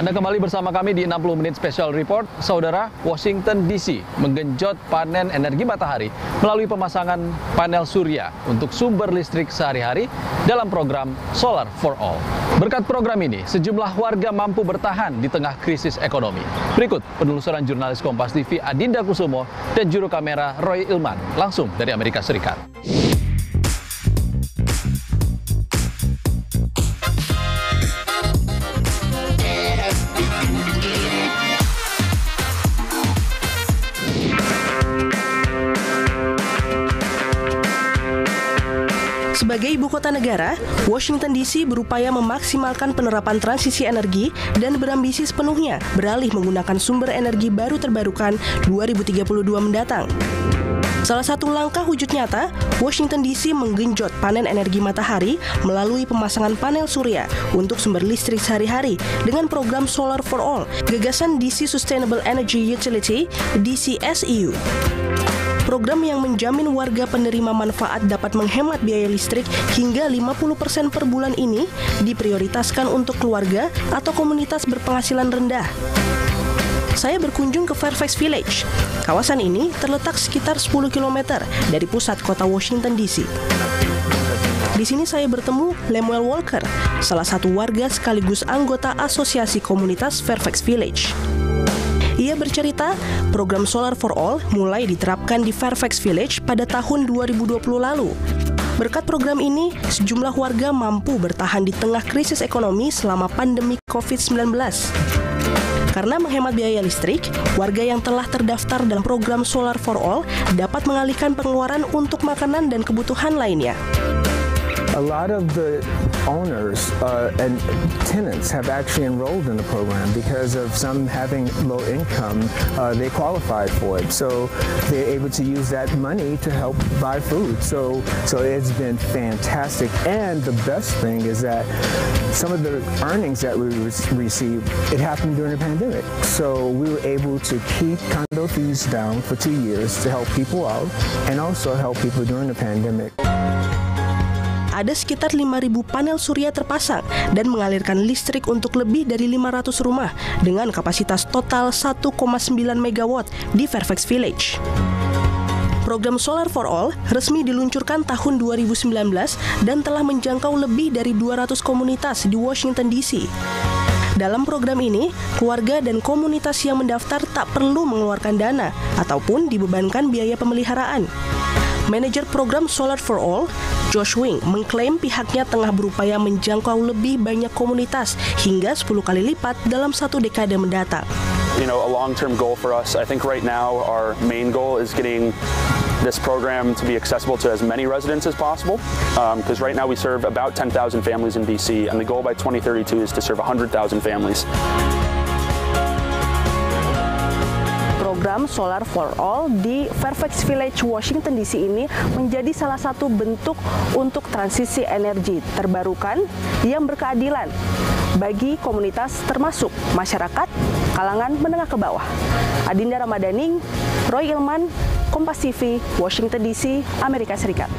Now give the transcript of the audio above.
Anda kembali bersama kami di 60 Menit Special Report. Saudara, Washington DC menggenjot panen energi matahari melalui pemasangan panel surya untuk sumber listrik sehari-hari dalam program Solar for All. Berkat program ini, sejumlah warga mampu bertahan di tengah krisis ekonomi. Berikut penelusuran jurnalis Kompas TV Adinda Kusumo dan juru kamera Roy Ilman langsung dari Amerika Serikat. Sebagai ibu kota negara, Washington DC berupaya memaksimalkan penerapan transisi energi dan berambisi sepenuhnya beralih menggunakan sumber energi baru terbarukan 2032 mendatang. Salah satu langkah wujud nyata, Washington DC menggenjot panen energi matahari melalui pemasangan panel surya untuk sumber listrik sehari-hari dengan program Solar for All, gagasan DC Sustainable Energy Utility, DCSEU. Program yang menjamin warga penerima manfaat dapat menghemat biaya listrik hingga 50% per bulan ini diprioritaskan untuk keluarga atau komunitas berpenghasilan rendah. Saya berkunjung ke Fairfax Village. Kawasan ini terletak sekitar 10 km dari pusat kota Washington DC. Di sini saya bertemu Lemuel Walker, salah satu warga sekaligus anggota Asosiasi Komunitas Fairfax Village. Ia bercerita, program Solar for All mulai diterapkan di Fairfax Village pada tahun 2020 lalu. Berkat program ini, sejumlah warga mampu bertahan di tengah krisis ekonomi selama pandemi COVID-19. Karena menghemat biaya listrik, warga yang telah terdaftar dalam program Solar for All dapat mengalihkan pengeluaran untuk makanan dan kebutuhan lainnya. A lot of the owners and tenants have actually enrolled in the program because of some having low income, they qualified for it. So they're able to use that money to help buy food. So it's been fantastic. And the best thing is that some of the earnings that we received, it happened during the pandemic. So we were able to keep condo fees down for 2 years to help people out and also help people during the pandemic. Ada sekitar 5.000 panel surya terpasang dan mengalirkan listrik untuk lebih dari 500 rumah dengan kapasitas total 1,9 megawatt di Fairfax Village. Program Solar for All resmi diluncurkan tahun 2019 dan telah menjangkau lebih dari 200 komunitas di Washington DC. Dalam program ini, keluarga dan komunitas yang mendaftar tak perlu mengeluarkan dana ataupun dibebankan biaya pemeliharaan. Manajer program Solar for All, Josh Wing, mengklaim pihaknya tengah berupaya menjangkau lebih banyak komunitas hingga 10 kali lipat dalam 1 dekade mendatang. You know, a long-term goal for us, I think right now our main goal is getting this program to be accessible to as many residents as possible, because right now we serve about 10,000 families in DC, and the goal by 2032 is to serve 100,000 families. Program Solar for All di Fairfax Village, Washington DC ini menjadi salah satu bentuk untuk transisi energi terbarukan yang berkeadilan bagi komunitas termasuk masyarakat kalangan menengah ke bawah. Adinda Ramadhaning, Roy Ilman, Kompas TV, Washington DC, Amerika Serikat.